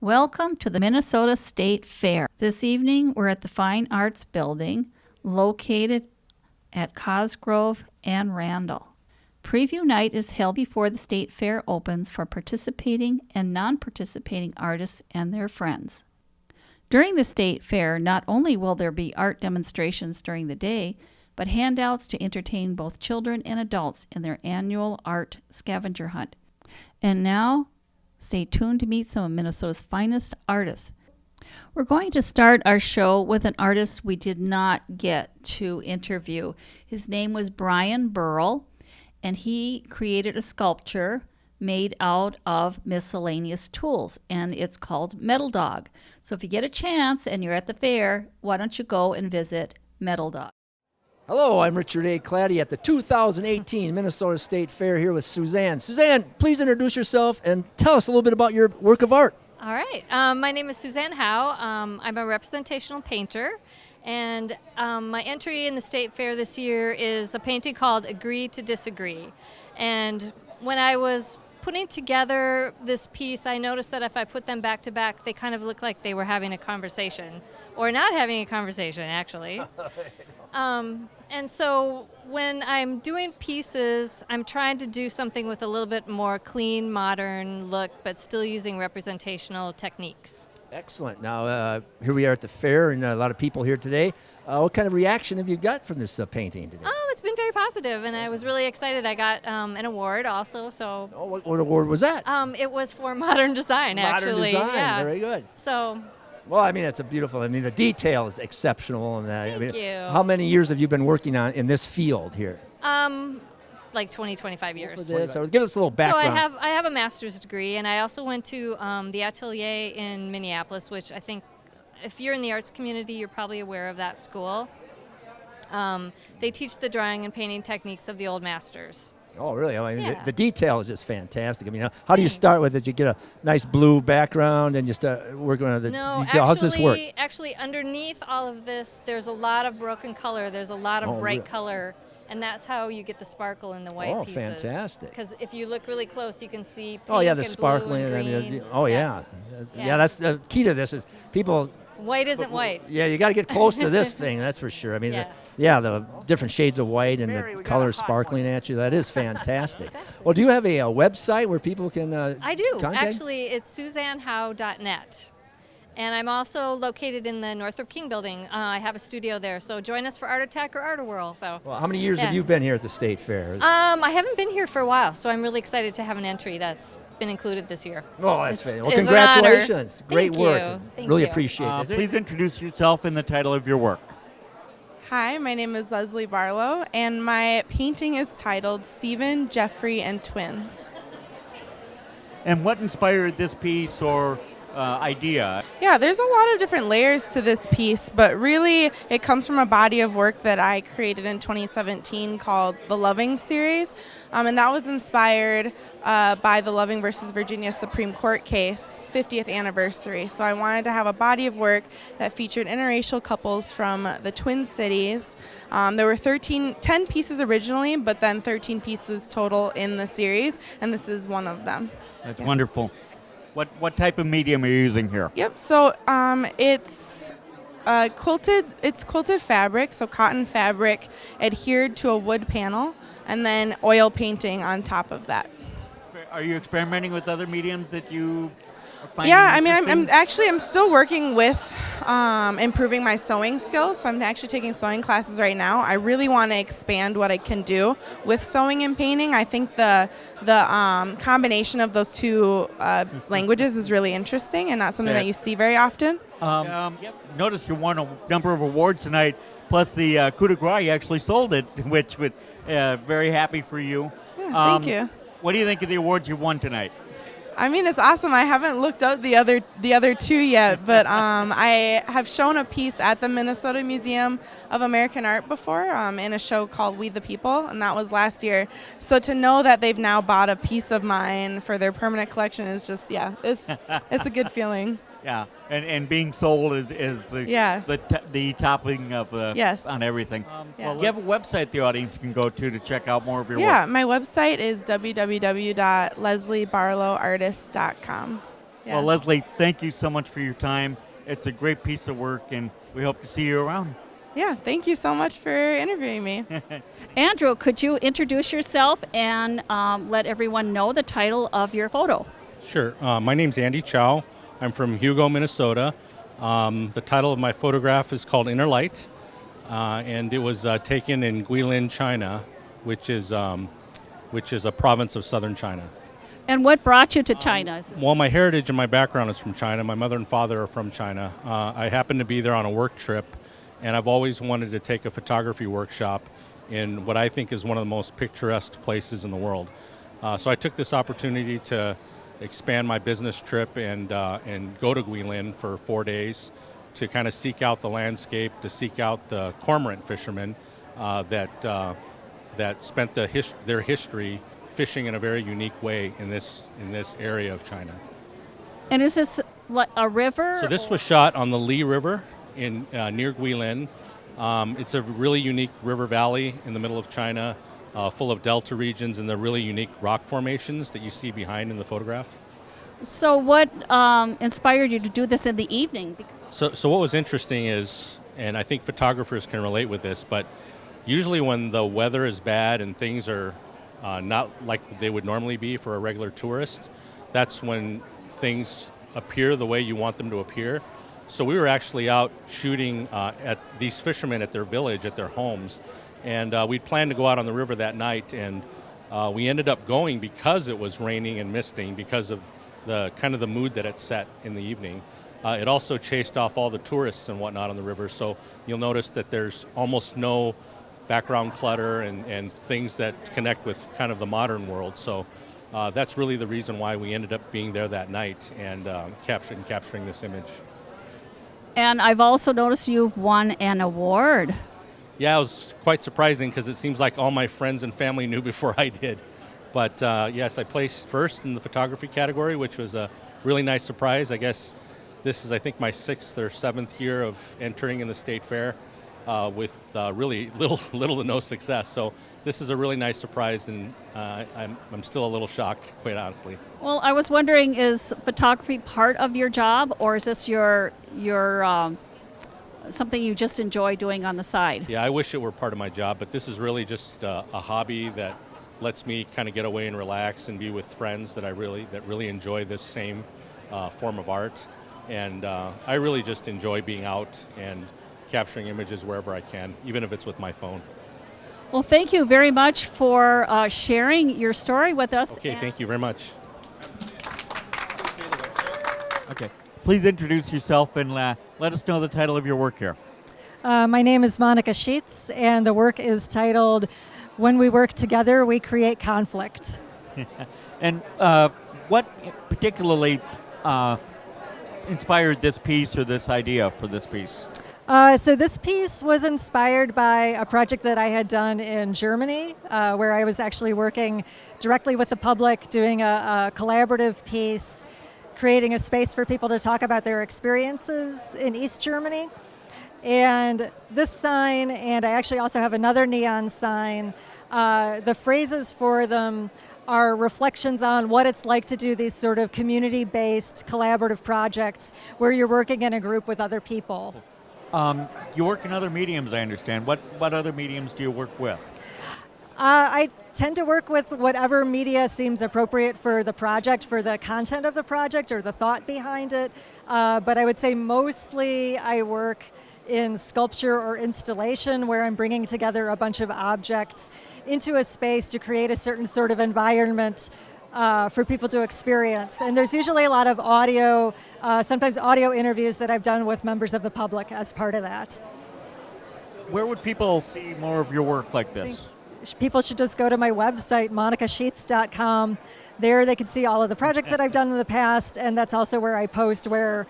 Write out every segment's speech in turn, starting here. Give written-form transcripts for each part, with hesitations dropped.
Welcome to the Minnesota State Fair. This evening, we're at the Fine Arts Building, located at Cosgrove and Randall. Preview night is held before the State Fair opens for participating and non-participating artists and their friends. During the State Fair, not only will there be art demonstrations during the day, but handouts to entertain both children and adults in their annual art scavenger hunt. And now, stay tuned to meet some of Minnesota's finest artists. We're going to start our show with an artist we did not get to interview. His name was Brian Burrell, and he created a sculpture made out of miscellaneous tools, and it's called Metal Dog. So if you get a chance and you're at the fair, why don't you go and visit Metal Dog? Hello, I'm Richard A. Claddy at the 2018 Minnesota State Fair here with Suzanne. Suzanne, please introduce yourself and tell us a little bit about your work of art. All right. My name is Suzanne Howe. I'm a representational painter, and my entry in the State Fair this year is a painting called Agree to Disagree. And when I was putting together this piece, I noticed that if I put them back to back, they kind of look like they were having a conversation, or not having a conversation, actually. And so when I'm doing pieces, I'm trying to do something with a little bit more clean, modern look, but still using representational techniques. Excellent. Now, here we are at the fair, and a lot of people here today. What kind of reaction have you got from this painting today? It's been very positive, and I was really excited. I got an award also. So. Oh, what award was that? It was for modern design, actually. Modern design, yeah. Very good. So. Well, I mean, it's a beautiful, the detail is exceptional. And Thank you. How many years have you been working on in this field here? Like 20, 25 years. So give us a little background. So I have a master's degree, and I also went to the Atelier in Minneapolis, which I think if you're in the arts community, you're probably aware of that school. They teach the drawing and painting techniques of the old masters. Oh, really? I mean, Yeah. the detail is just fantastic. I mean, how do you start with it? You get a nice blue background and you start working on the detail. How's this work? Actually, underneath all of this, there's a lot of broken color. There's a lot of bright color, and that's how you get the sparkle in the white pieces. Oh, fantastic. Because if you look really close, you can see pink the and sparkling. blue and green. Yeah, that's the key to this is people. White isn't white. Yeah, you got to get close to this thing, that's for sure. I mean, the different shades of white and the colors sparkling at you, that is fantastic. Exactly. Well, do you have a website where people can I do. contact? Actually, it's SuzanneHowe.net. And I'm also located in the Northrop King building. I have a studio there, so join us for Art Attack or Art Whirl. So. Well, how many years have you been here at the State Fair? I haven't been here for a while, so I'm really excited to have an entry that's been included this year. Oh, that's fantastic. Well, it's congratulations. Great Thank work. you. Thank Really you. appreciate it. Please introduce yourself and the title of your work. Hi, my name is Leslie Barlow, and my painting is titled Stephen, Jeffrey, and Twins. And what inspired this piece or idea? Yeah, there's a lot of different layers to this piece, but really it comes from a body of work that I created in 2017 called the Loving series, and that was inspired by the Loving versus Virginia Supreme Court case 50th anniversary. So I wanted to have a body of work that featured interracial couples from the Twin Cities. There were 10 pieces originally, but then 13 pieces total in the series, and this is one of them. That's wonderful. What type of medium are you using here? Yep. So it's quilted fabric, so cotton fabric adhered to a wood panel, and then oil painting on top of that. Are you experimenting with other mediums that you are finding Yeah, I mean, interesting? I'm still working with improving my sewing skills. So I'm actually taking sewing classes right now. I really want to expand what I can do with sewing and painting. I think the combination of those two languages is really interesting and not something that you see very often. Notice you won a number of awards tonight, plus the coup de grace. You actually sold it, which was very happy for you. Yeah, thank you. What do you think of the awards you won tonight? I mean, it's awesome. I haven't looked out the other two yet, but I have shown a piece at the Minnesota Museum of American Art before in a show called We the People, and that was last year. So to know that they've now bought a piece of mine for their permanent collection is just, it's a good feeling. Yeah, and being sold is the topping of on everything. Well, you have a website the audience can go to check out more of your work. Yeah, my website is www.lesliebarlowartist.com. Yeah. Well, Leslie, thank you so much for your time. It's a great piece of work, and we hope to see you around. Yeah, thank you so much for interviewing me. Andrew, could you introduce yourself and let everyone know the title of your photo? Sure. My name's Andy Chow. I'm from Hugo, Minnesota. The title of my photograph is called Inner Light, and it was taken in Guilin, China, which is a province of southern China. And what brought you to China? Well, my heritage and my background is from China. My mother and father are from China. I happened to be there on a work trip, and I've always wanted to take a photography workshop in what I think is one of the most picturesque places in the world. So I took this opportunity to expand my business trip and go to Guilin for 4 days to kind of seek out the landscape, to seek out the cormorant fishermen that spent their history fishing in a very unique way in this area of China. And is this a river? So this was shot on the Li River in near Guilin. It's a really unique river valley in the middle of China, full of delta regions and the really unique rock formations that you see behind in the photograph. So what inspired you to do this in the evening? So what was interesting is, and I think photographers can relate with this, but usually when the weather is bad and things are not like they would normally be for a regular tourist, that's when things appear the way you want them to appear. So we were actually out shooting at these fishermen at their village, at their homes, and we'd planned to go out on the river that night, and we ended up going because it was raining and misting, because of the kind of the mood that it set in the evening. It also chased off all the tourists and whatnot on the river, so you'll notice that there's almost no background clutter and things that connect with kind of the modern world. So that's really the reason why we ended up being there that night and capturing this image. And I've also noticed you've won an award. Yeah, it was quite surprising because it seems like all my friends and family knew before I did. But yes, I placed first in the photography category, which was a really nice surprise. I guess this is, I think, my 6th or 7th year of entering in the state fair with really little to no success. So this is a really nice surprise, and I'm still a little shocked, quite honestly. Well, I was wondering, is photography part of your job, or is this your something you just enjoy doing on the side? Yeah, I wish it were part of my job, but this is really just a hobby that lets me kind of get away and relax and be with friends that really enjoy this same form of art. And I really just enjoy being out and capturing images wherever I can, even if it's with my phone. Well, thank you very much for sharing your story with us. Okay, thank you very much. Okay, please introduce yourself and let us know the title of your work here. My name is Monica Sheets, and the work is titled "When We Work Together, We Create Conflict." And what particularly inspired this piece or this idea for this piece? So this piece was inspired by a project that I had done in Germany, where I was actually working directly with the public, doing a collaborative piece, creating a space for people to talk about their experiences in East Germany. And this sign, and I actually also have another neon sign, the phrases for them are reflections on what it's like to do these sort of community-based collaborative projects where you're working in a group with other people. You work in other mediums, I understand. What other mediums do you work with? I tend to work with whatever media seems appropriate for the project, for the content of the project or the thought behind it. But I would say mostly I work in sculpture or installation, where I'm bringing together a bunch of objects into a space to create a certain sort of environment for people to experience. And there's usually a lot of audio, sometimes audio interviews that I've done with members of the public as part of that. Where would people see more of your work like this? People should just go to my website, monicasheets.com. There they can see all of the projects that I've done in the past, and that's also where I post where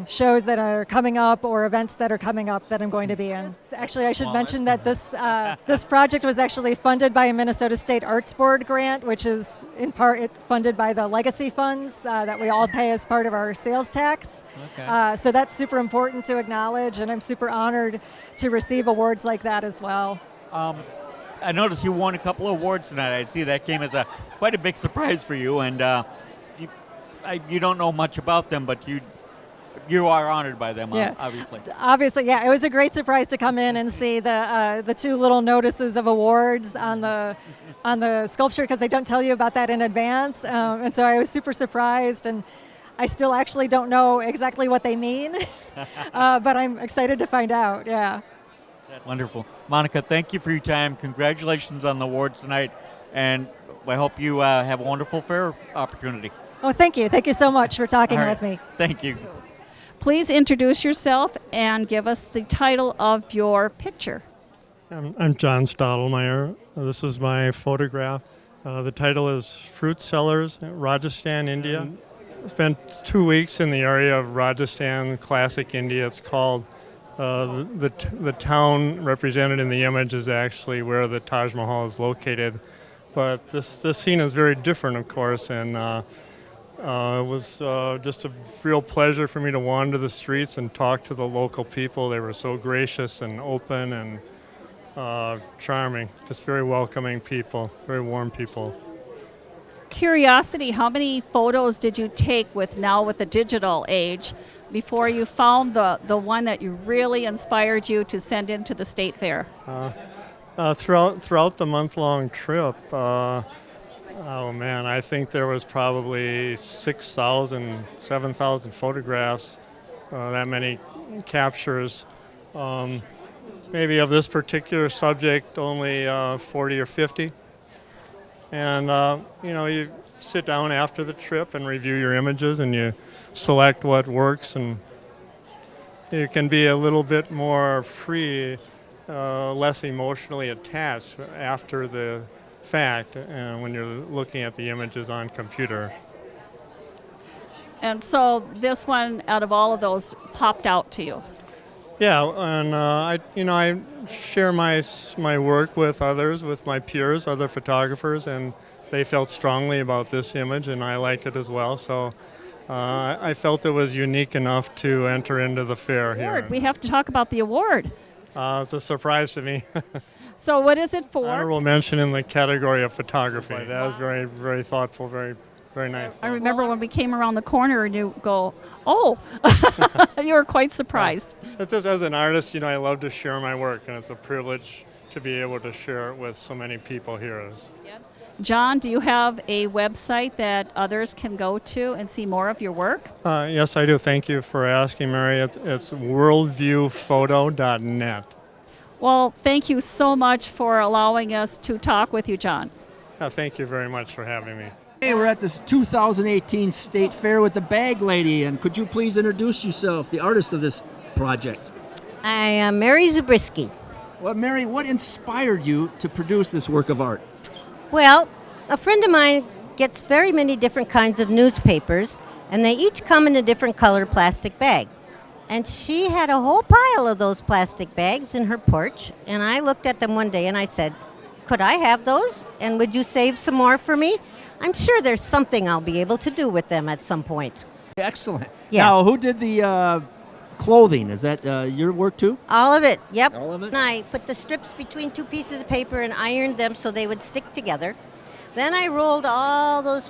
shows that are coming up or events that are coming up that I'm going to be in. Actually, I should mention that this project was actually funded by a Minnesota State Arts Board grant, which is in part funded by the legacy funds that we all pay as part of our sales tax. Okay. So that's super important to acknowledge, and I'm super honored to receive awards like that as well. I noticed you won a couple of awards tonight. I see that came as quite a big surprise for you, and you don't know much about them, but you are honored by them, obviously. Obviously, yeah. It was a great surprise to come in and see the two little notices of awards on the sculpture, because they don't tell you about that in advance. And so I was super surprised, and I still actually don't know exactly what they mean, but I'm excited to find out. Yeah. Wonderful. Monica, thank you for your time. Congratulations on the awards tonight, and I hope you have a wonderful fair opportunity. Oh, thank you. Thank you so much for talking with me. Thank you. Please introduce yourself and give us the title of your picture. I'm John Stottlemyre. This is my photograph. The title is Fruit Sellers, Rajasthan, India. I spent 2 weeks in the area of Rajasthan, classic India. It's called. The town represented in the image is actually where the Taj Mahal is located. But this scene is very different, of course, and it was just a real pleasure for me to wander the streets and talk to the local people. They were so gracious and open and charming, just very welcoming people, very warm people. Curiosity, how many photos did you take with the digital age before you found the one that really inspired you to send into the state fair? Throughout the month-long trip, I think there was probably 6,000, 7,000 photographs, that many captures. Maybe of this particular subject, only 40 or 50. And, you sit down after the trip and review your images, and you select what works, and you can be a little bit more free, less emotionally attached after the fact when you're looking at the images on computer. And so this one, out of all of those, popped out to you. Yeah, and I share my work with others, with my peers, other photographers, and they felt strongly about this image, and I liked it as well. So I felt it was unique enough to enter into the fair here. We have to talk about the award. It's a surprise to me. So what is it for? Honorable mention in the category of photography. That was very, very thoughtful, very, very nice. I remember when we came around the corner and you go, oh, you were quite surprised. It's just, as an artist, I love to share my work, and it's a privilege to be able to share it with so many people here. John, do you have a website that others can go to and see more of your work? Yes, I do. Thank you for asking, Mary. It's worldviewphoto.net. Well, thank you so much for allowing us to talk with you, John. Thank you very much for having me. Hey, we're at this 2018 State Fair with the Bag Lady, and could you please introduce yourself, the artist of this project? I am Mary Zabriskie. Well, Mary, what inspired you to produce this work of art? Well, a friend of mine gets very many different kinds of newspapers, and they each come in a different color plastic bag. And she had a whole pile of those plastic bags in her porch, and I looked at them one day and I said, could I have those? And would you save some more for me? I'm sure there's something I'll be able to do with them at some point. Excellent. Yeah. Now, who did the clothing? Is that your work too? All of it, yep. All of it? And I put the strips between two pieces of paper and ironed them so they would stick together. Then I rolled all those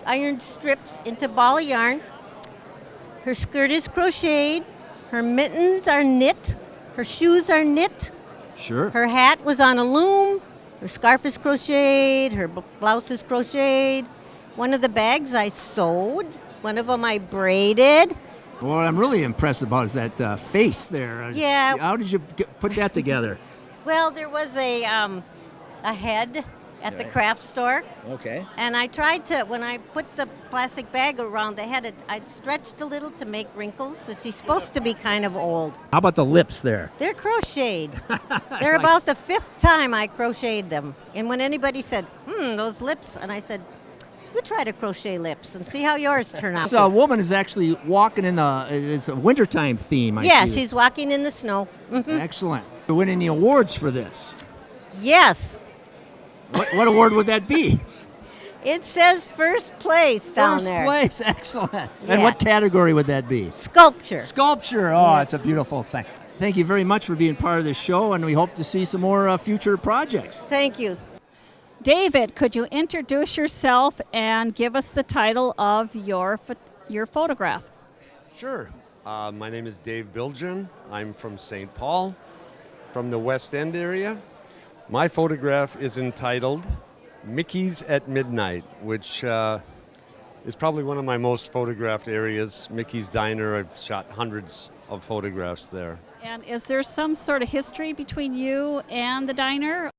ironed strips into a ball of yarn. Her skirt is crocheted, her mittens are knit, her shoes are knit. Sure. Her hat was on a loom, her scarf is crocheted, her blouse is crocheted. One of the bags I sewed, one of them I braided. What I'm really impressed about is that face there. Yeah. How did you put that together? Well, there was a head at the craft store. Okay. And I tried to, when I put the plastic bag around the head, I stretched a little to make wrinkles, so she's supposed to be kind of old. How about the lips there? They're crocheted. They're about the 5th time I crocheted them. And when anybody said, those lips, and I said, you try to crochet lips and see how yours turn out. So a woman is actually walking in it's a wintertime theme. Yeah, she's walking in the snow. Mm-hmm. Excellent. You're winning the awards for this. Yes. What award would that be? It says first place down there. First place, excellent. Yeah. And what category would that be? Sculpture. Sculpture, oh, it's a beautiful thing. Thank you very much for being part of this show, and we hope to see some more future projects. Thank you. David, could you introduce yourself and give us the title of your photograph? Sure. My name is Dave Bilgen. I'm from St. Paul, from the West End area. My photograph is entitled Mickey's at Midnight, which is probably one of my most photographed areas. Mickey's Diner, I've shot hundreds of photographs there. And is there some sort of history between you and the diner?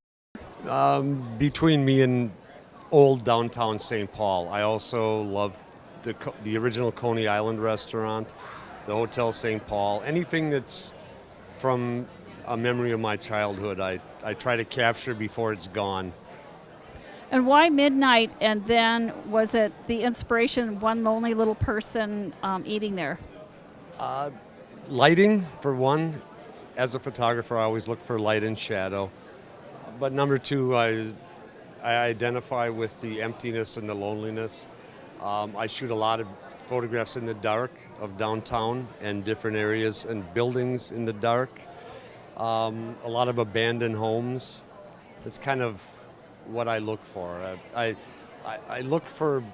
Between me and old downtown St. Paul. I also love the original Coney Island restaurant, the Hotel St. Paul. Anything that's from a memory of my childhood, I try to capture before it's gone. And why midnight? And then was it the inspiration, one lonely little person eating there? Lighting, for one. As a photographer, I always look for light and shadow. But number two, I identify with the emptiness and the loneliness. I shoot a lot of photographs in the dark of downtown and different areas and buildings in the dark. A lot of abandoned homes. It's kind of what I look for. I look for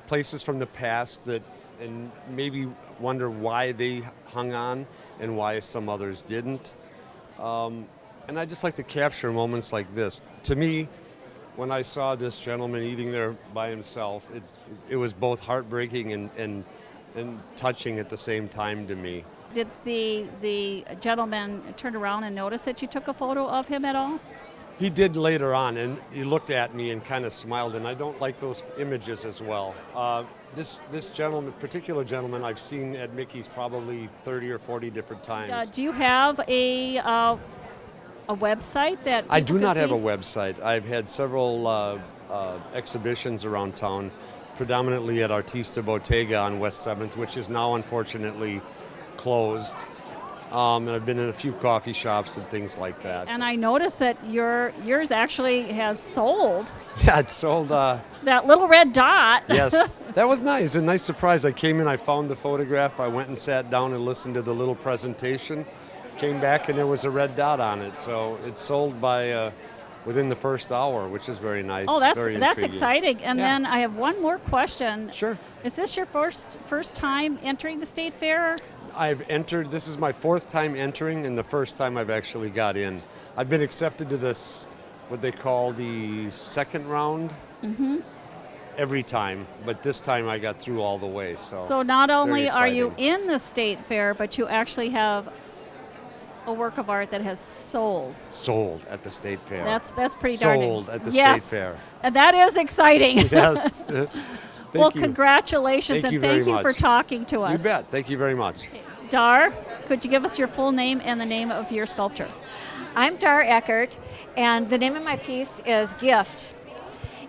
places from the past that, and maybe wonder why they hung on and why some others didn't. And I just like to capture moments like this. To me, when I saw this gentleman eating there by himself, it was both heartbreaking and touching at the same time to me. Did the gentleman turn around and notice that you took a photo of him at all? He did later on, and he looked at me and kind of smiled, and I don't like those images as well. This gentleman, particular gentleman, I've seen at Mickey's probably 30 or 40 different times. Do you have a website that I do not see? have a website. I've had several exhibitions around town, predominantly at Artista Bottega on West 7th, which is now unfortunately closed. And I've been in a few coffee shops and things like that. And I noticed that yours actually has sold. Yeah, it sold. That little red dot. Yes, that was nice. A nice surprise. I came in, I found the photograph, I went and sat down and listened to the little presentation, came back and there was a red dot on it. So it sold by within the first hour, which is very nice. Oh, that's very intriguing. exciting. And Yeah. then I have one more question. Sure. Is this your first time entering the state fair? I've entered, this is my fourth time entering and the first time I've actually got in. I've been accepted to this, what they call the second round, every time, but this time I got through all the way. So not only are you in the state fair, but you actually have a work of art that has sold. Sold at the state fair. That's pretty darning. Sold at the state fair. And that is exciting. Yes. Well, you. congratulations, Thank you and thank very you for much. talking to us. You bet. Thank you very much. Dar, could you give us your full name and the name of your sculpture? I'm Dar Eckert, and the name of my piece is Gift.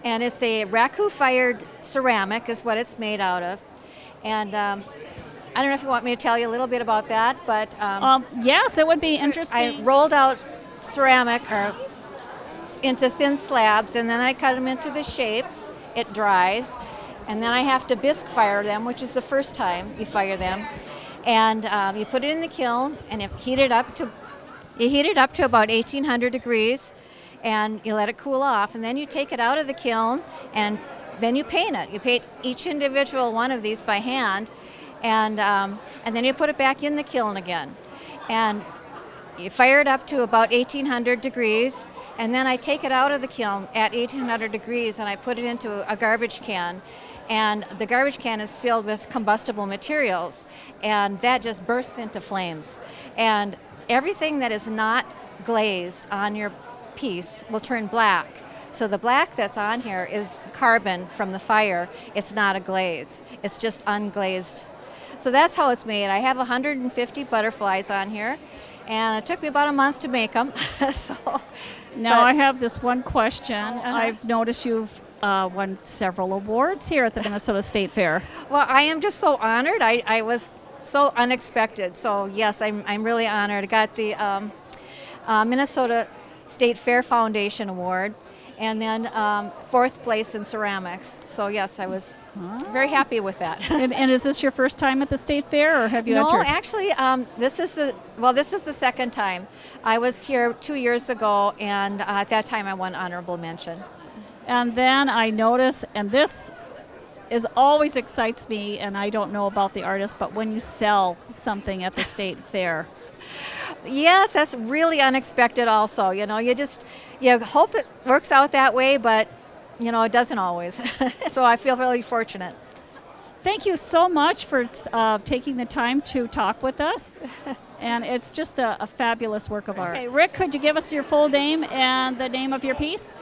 And it's a raku-fired ceramic is what it's made out of. And I don't know if you want me to tell you a little bit about that, but... yes, it would be interesting. I rolled out ceramic into thin slabs, and then I cut them into the shape. It dries. And then I have to bisque fire them, which is the first time you fire them. And you put it in the kiln, and you heat it up to about 1800 degrees, and you let it cool off. And then you take it out of the kiln, and then you paint it. You paint each individual one of these by hand, and then you put it back in the kiln again. And you fire it up to about 1800 degrees, and then I take it out of the kiln at 1800 degrees, and I put it into a garbage can. And the garbage can is filled with combustible materials, and that just bursts into flames. And everything that is not glazed on your piece will turn black. So the black that's on here is carbon from the fire. It's not a glaze. It's just unglazed. So that's how it's made. I have 150 butterflies on here, and it took me about a month to make them. Now I have this one question. I've noticed you've won several awards here at the Minnesota State Fair. Well, I am just so honored. I was so unexpected. So yes, I'm really honored. I got the Minnesota State Fair Foundation Award, and then 4th place in ceramics. So yes, I was very happy with that. And is this your first time at the state fair, or have you entered? No, actually, this is the second time. I was here 2 years ago, and at that time I won honorable mention. And then I noticed, and this always excites me, and I don't know about the artist, but when you sell something at the state fair. Yes, that's really unexpected also. You hope it works out that way, but it doesn't always. So I feel really fortunate. Thank you so much for taking the time to talk with us. And it's just a fabulous work of art. Okay, Rick, could you give us your full name and the name of your piece?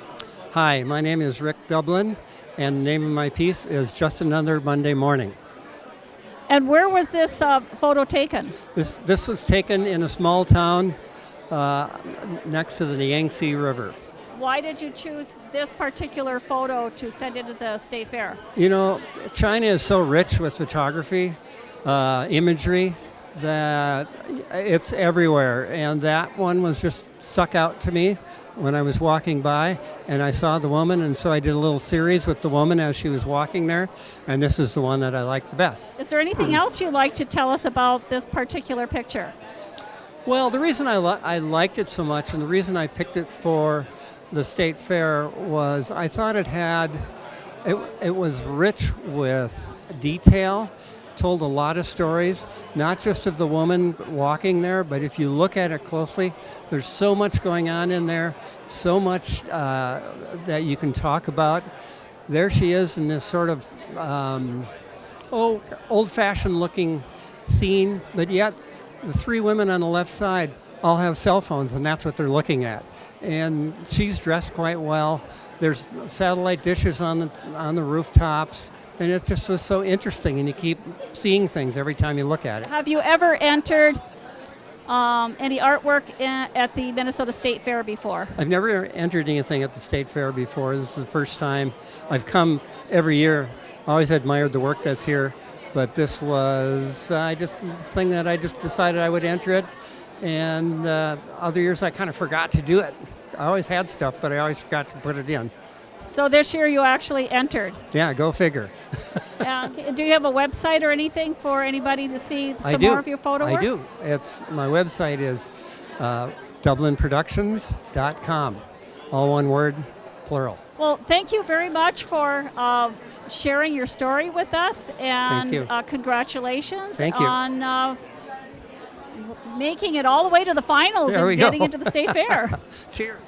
Hi, my name is Rick Dublin, and the name of my piece is Just Another Monday Morning. And where was this photo taken? This was taken in a small town next to the Yangtze River. Why did you choose this particular photo to send into the state fair? China is so rich with photography, imagery, that it's everywhere. And that one was just stuck out to me when I was walking by, and I saw the woman, and so I did a little series with the woman as she was walking there, and this is the one that I liked the best. Is there anything else you'd like to tell us about this particular picture? Well, the reason I liked it so much, and the reason I picked it for the state fair, was I thought it was rich with detail, told a lot of stories, not just of the woman walking there, but if you look at it closely, there's so much going on in there, so much that you can talk about. There she is in this sort of old-fashioned looking scene, but yet the 3 women on the left side all have cell phones, and that's what they're looking at. And she's dressed quite well. There's satellite dishes on the rooftops. And it just was so interesting, and you keep seeing things every time you look at it. Have you ever entered any artwork at the Minnesota State Fair before? I've never entered anything at the State Fair before. This is the first time. I've come every year. I always admired the work that's here, but this was the thing that I just decided I would enter it. And other years I kind of forgot to do it. I always had stuff, but I always forgot to put it in. So this year you actually entered. Yeah, go figure. Do you have a website or anything for anybody to see some more of your photo work? I do. My website is dublinproductions.com. All one word, plural. Well, thank you very much for sharing your story with us, and thank you. Congratulations thank you. on making it all the way to the finals and getting into the state fair. Cheers.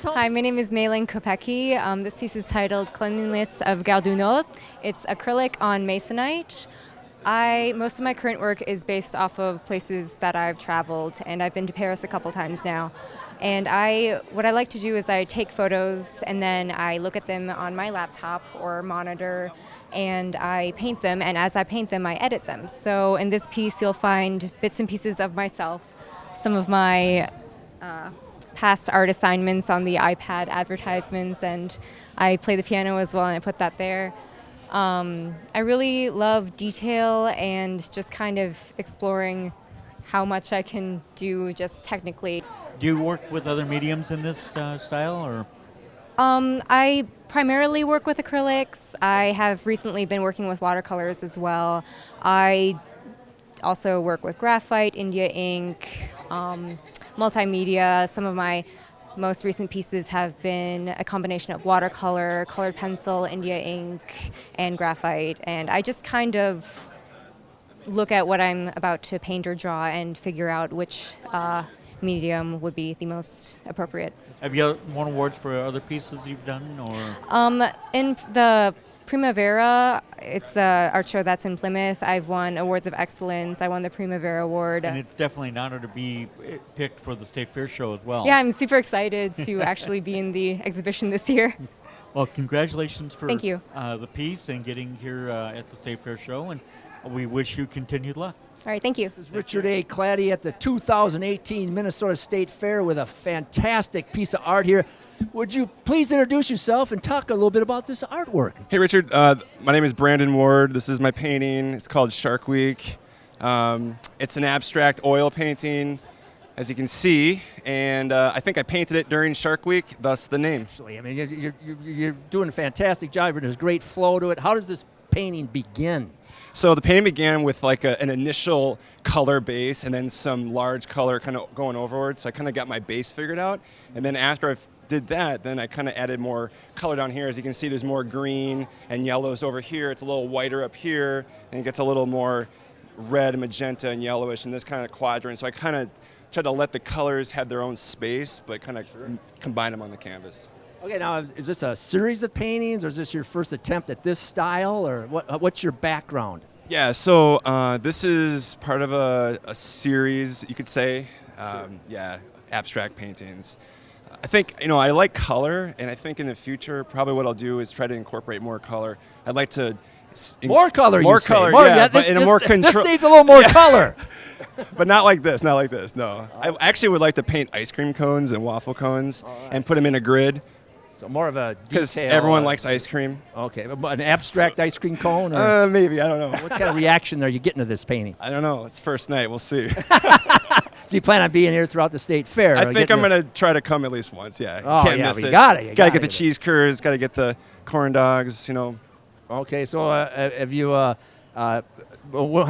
Hi, my name is Malin Interview. This piece is titled Cleanliness of Gardunot. It's acrylic on masonite. Most of my current work is based off of places that I've traveled, and I've been to Paris a couple times now. And what I like to do is I take photos and then I look at them on my laptop or monitor, and I paint them, and as I paint them, I edit them. So in this piece, you'll find bits and pieces of myself, some of my past art assignments on the iPad advertisements, and I play the piano as well, and I put that there. I really love detail and just kind of exploring how much I can do just technically. Do you work with other mediums in this style, or? I primarily work with acrylics. I have recently been working with watercolors as well. I also work with graphite, India ink, multimedia. Some of my most recent pieces have been a combination of watercolor, colored pencil, India ink, and graphite. And I just kind of look at what I'm about to paint or draw and figure out which medium would be the most appropriate. Have you won awards for other pieces you've done, or? In the Primavera, it's an art show that's in Plymouth. I've won awards of excellence. I won the Primavera Award. And it's definitely an honor to be picked for the State Fair show as well. Yeah, I'm super excited to actually be in the exhibition this year. Well, congratulations for Thank you. The piece and getting here at the State Fair show, and we wish you continued luck. All right, thank you. This is Richard A. Claddy at the 2018 Minnesota State Fair with a fantastic piece of art here. Would you please introduce yourself and talk a little bit about this artwork? Hey, Richard. My name is Brandon Ward. This is my painting. It's called Shark Week. It's an abstract oil painting. as you can see, and I think I painted it during Shark Week, thus the name. Actually, I mean, you're doing a fantastic job. There's great flow to it. How does this painting begin? So the painting began with like an initial color base and then some large color kind of going overboard. So I kind of got my base figured out. And then after I did that, then I kind of added more color down here. As you can see, there's more green and yellows over here. It's a little whiter up here, and it gets a little more red, magenta, and yellowish in this kind of quadrant. So I kind of tried to let the colors have their own space, but kind of combine them on the canvas. Okay, now is this a series of paintings, or is this your first attempt at this style, or what's your background? Yeah, so this is part of a series, you could say. Yeah, abstract paintings. I think, I like color, and I think in the future, probably what I'll do is try to incorporate more color. I'd like to... More color, more you color, say. yeah, this, but in a this, more this needs a little more color. But not like this, no. I actually would like to paint ice cream cones and waffle cones and put them in a grid. So more of a detail. Because everyone likes ice cream. Okay, an abstract ice cream cone? Or maybe, I don't know. What kind of reaction are you getting to this painting? I don't know. It's first night. We'll see. So you plan on being here throughout the state fair? I think I'm going to try to come at least once, yeah. Oh, Can't yeah, miss you it. got it. Got to get the cheese curds, got to get the corn dogs, Okay, so have you... well, how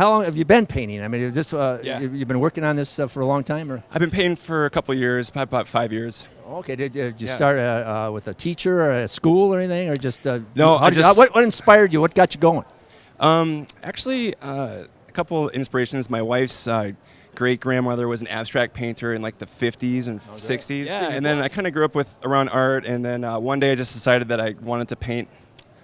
long have you been painting? I mean, is this you've been working on this for a long time, or? I've been painting for a couple of years, probably about 5 years. Okay, did you start with a teacher or a school or anything, or just? No, what inspired you? What got you going? Actually, a couple inspirations. My wife's great grandmother was an abstract painter in like the 50s and 60s, and then I kind of grew up around art, and then one day I just decided that I wanted to paint,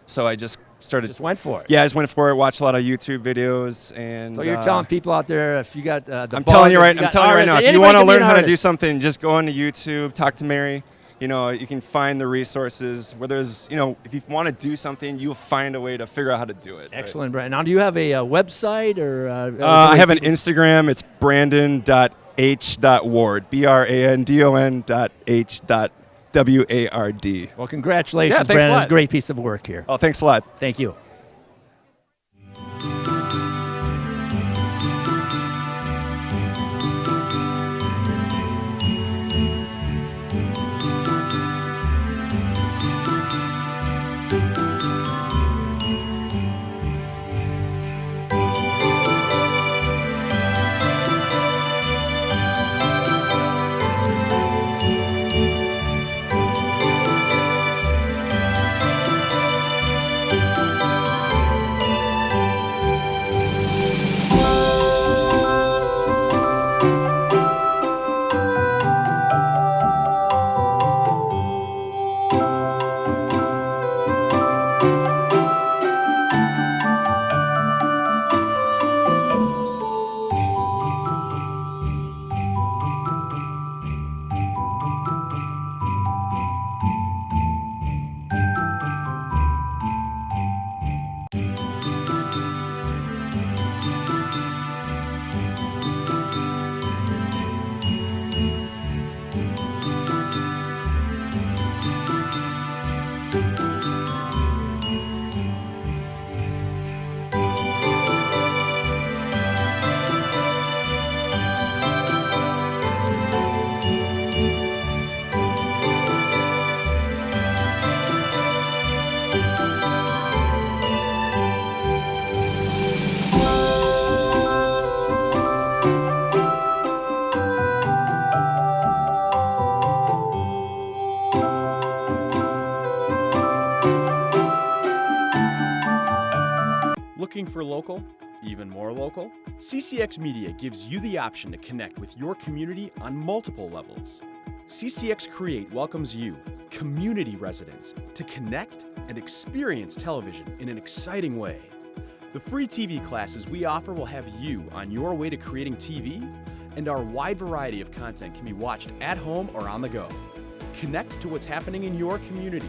so I just started. Just went for it. Yeah, I just went for it. Watched a lot of YouTube videos, and so you're telling people out there, if you got I'm telling you right now, if you want to learn how to do something, just go onto YouTube, talk to Mary. You can find the resources. Where there's, if you want to do something, you'll find a way to figure out how to do it. Excellent, Brandon. Now, do you have a website or? I have an Instagram. It's brandon.h.ward. BRANDON.h.WARD. Well, congratulations, Brandon. It's a great piece of work here. Oh, thanks a lot. Thank you. Looking for local? Even more local? CCX Media gives you the option to connect with your community on multiple levels. CCX Create welcomes you, community residents, to connect and experience television in an exciting way. The free TV classes we offer will have you on your way to creating TV, and our wide variety of content can be watched at home or on the go. Connect to what's happening in your community.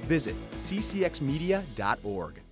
Visit ccxmedia.org.